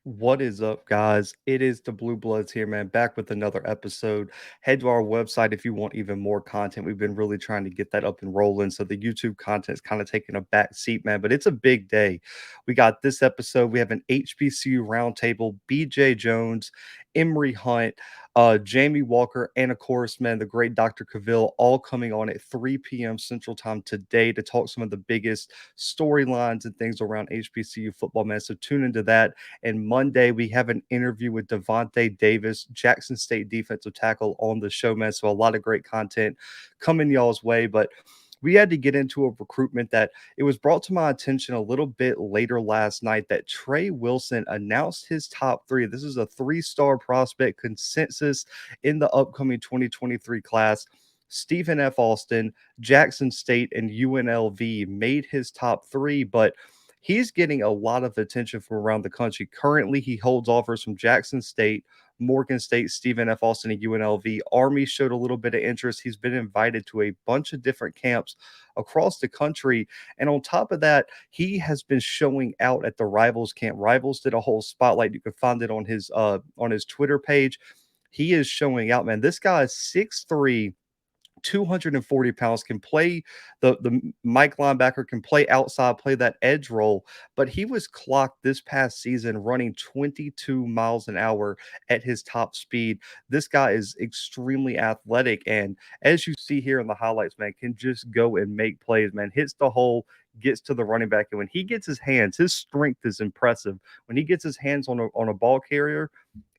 What is up, guys? It is the Bluebloods here, man, back with another episode. Head to our website if you want even more content. We've been really trying to get that up and rolling. So the YouTube content is kind of taking a back seat, man, but it's a big day. We got this episode. We have an HBCU roundtable, BJ Jones, Emery Hunt, Jamie Walker, and of course, man, the great Dr. Cavill, all coming on at 3 p.m. Central Time today to talk some of the biggest storylines and things around HBCU football, man. So tune into that. And Monday, we have an interview with Devontae Davis, Jackson State defensive tackle, on the show, man. So a lot of great content coming y'all's way. But we had to get into a recruitment that it was brought to my attention a little bit later last night that Trey Wilson announced his top three. This is a three-star prospect consensus in the upcoming 2023 class. Stephen F. Austin, Jackson State, and UNLV made his top three, but he's getting a lot of attention from around the country. Currently, he holds offers from Jackson State, Morgan State, Stephen F. Austin, and UNLV. Army showed a little bit of interest. He's been invited to a bunch of different camps across the country. And on top of that, he has been showing out at the Rivals camp. Rivals did a whole spotlight. You can find it on his Twitter page. He is showing out, man. This guy is 6'3", 240 pounds, can play the Mike linebacker, can play outside, play that edge role. But he was clocked this past season running 22 miles an hour at his top speed. This guy is extremely athletic. And as you see here in the highlights, man, can just go and make plays, man. Hits the hole, gets to the running back. And when he gets his hands, his strength is impressive. When he gets his hands on a ball carrier,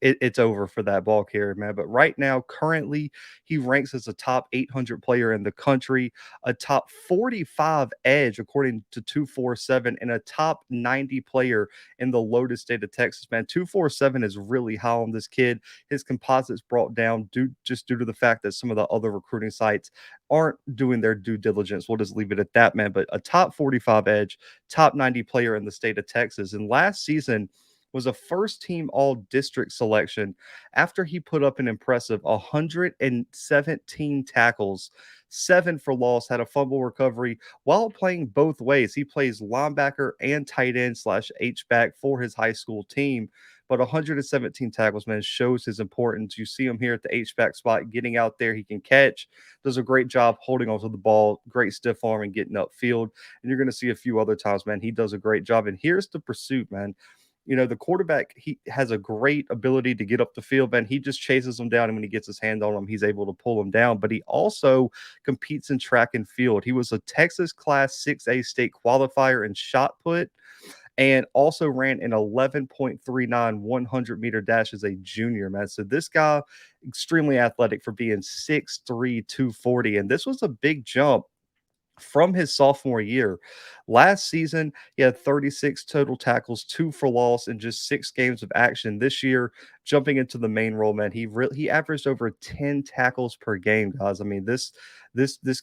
it's over for that ball carrier, man. But right now, currently, he ranks as a top 800 player in the country, a top 45 edge, according to 247, and a top 90 player in the Lotus State of Texas, man. 247 is really high on this kid. His composites brought down due to the fact that some of the other recruiting sites aren't doing their due diligence. We'll just leave it at that, man. But a top 45 edge, top 90 player in the state of Texas. And last season, was a first team all district selection after he put up an impressive 117 tackles, 7 for loss, had a fumble recovery while playing both ways. He plays linebacker and tight end slash H-back for his high school team. But 117 tackles, man, shows his importance. You see him here at the H-back spot, getting out there. He can catch, does a great job holding onto the ball, great stiff arm and getting upfield. And you're going to see a few other times, man, he does a great job. And here's the pursuit, man. The quarterback, he has a great ability to get up the field, man. He just chases them down, and when he gets his hand on them, he's able to pull them down. But he also competes in track and field. He was a Texas Class 6A state qualifier in shot put and also ran an 11.39 100-meter dash as a junior, man. So this guy, extremely athletic for being 6'3", 240, and this was a big jump from his sophomore year. Last season, he had 36 total tackles, 2 for loss in just 6 games of action. This year, jumping into the main role, man, he averaged over 10 tackles per game, guys. I mean, this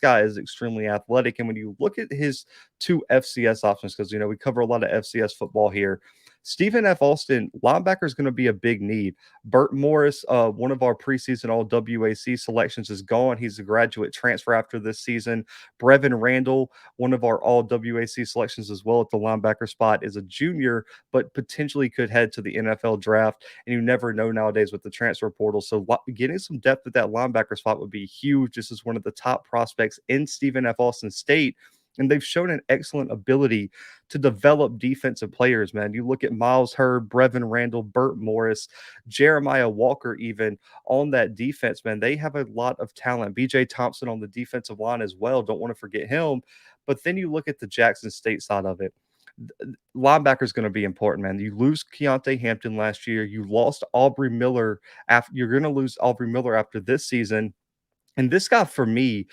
guy is extremely athletic. And when you look at his 2 FCS options, because we cover a lot of FCS football here. Stephen F. Austin, linebacker, is going to be a big need. Burt Morris, one of our preseason all WAC selections, is gone. He's a graduate transfer after this season. Brevin Randall, one of our all WAC selections as well at the linebacker spot, is a junior, but potentially could head to the NFL draft. And you never know nowadays with the transfer portal. So getting some depth at that linebacker spot would be huge. This is one of the top prospects in Stephen F. Austin State. And they've shown an excellent ability to develop defensive players, man. You look at Miles Hurd, Brevin Randall, Burt Morris, Jeremiah Walker, even on that defense, man. They have a lot of talent. BJ Thompson on the defensive line as well. Don't want to forget him. But then you look at the Jackson State side of it. Linebacker is going to be important, man. You lose Keontae Hampton last year. You lost Aubrey Miller. You're going to lose Aubrey Miller after this season. And this guy, for me,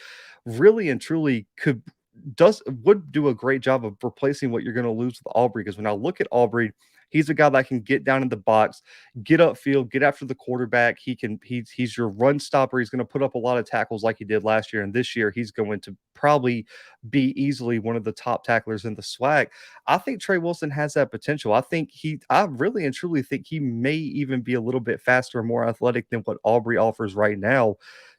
really and truly would do a great job of replacing what you're going to lose with Aubrey. Because when I look at Aubrey, he's a guy that can get down in the box, get upfield, get after the quarterback. He's your run stopper. He's going to put up a lot of tackles like he did last year. And this year, he's going to probably be easily one of the top tacklers in the SWAC. I think Trey Wilson has that potential. I really and truly think he may even be a little bit faster and more athletic than what Aubrey offers right now.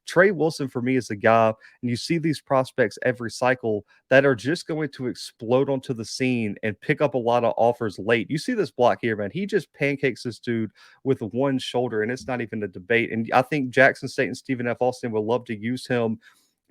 Trey Wilson for me is a guy, and you see these prospects every cycle that are just going to explode onto the scene and pick up a lot of offers late. You see this block here, man. He just pancakes this dude with one shoulder, and it's not even a debate. And I think Jackson State and Stephen F. Austin would love to use him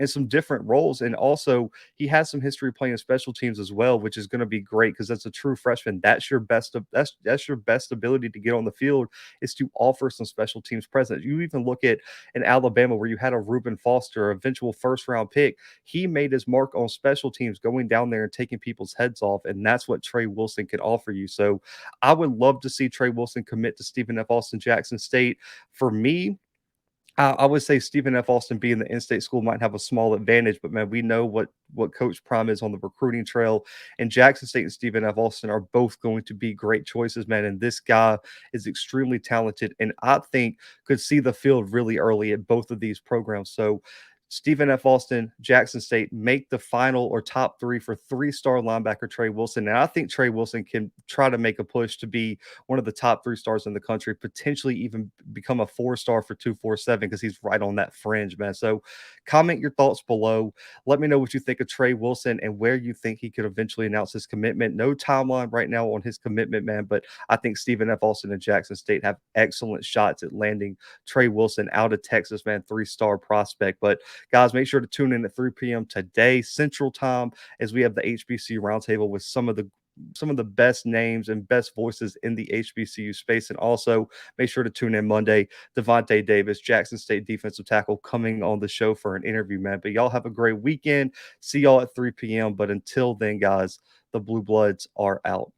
in some different roles. And also, he has some history playing special teams as well, which is going to be great because that's a true freshman. That's your best. That's your best ability to get on the field is to offer some special teams presence. You even look at in Alabama where you had a Reuben Foster, eventual first round pick. He made his mark on special teams, going down there and taking people's heads off, and that's what Trey Wilson can offer you. So, I would love to see Trey Wilson commit to Stephen F. Austin Jackson State. For me, I would say Stephen F. Austin being the in-state school might have a small advantage, but man, we know what Coach Prime is on the recruiting trail, and Jackson State and Stephen F. Austin are both going to be great choices, man. And this guy is extremely talented, and I think could see the field really early at both of these programs. So Stephen F. Austin, Jackson State make the final or top three for three-star linebacker Trey Wilson. And I think Trey Wilson can try to make a push to be one of the top three stars in the country, potentially even become a four-star for 247 because he's right on that fringe, man. So comment your thoughts below. Let me know what you think of Trey Wilson and where you think he could eventually announce his commitment. No timeline right now on his commitment, man, but I think Stephen F. Austin and Jackson State have excellent shots at landing Trey Wilson out of Texas, man, three-star prospect. But guys, make sure to tune in at 3 p.m. today, Central Time, as we have the HBCU Roundtable with some of the best names and best voices in the HBCU space. And also make sure to tune in Monday. Devontae Davis, Jackson State defensive tackle, coming on the show for an interview, man. But y'all have a great weekend. See y'all at 3 p.m. But until then, guys, the Blue Bloods are out.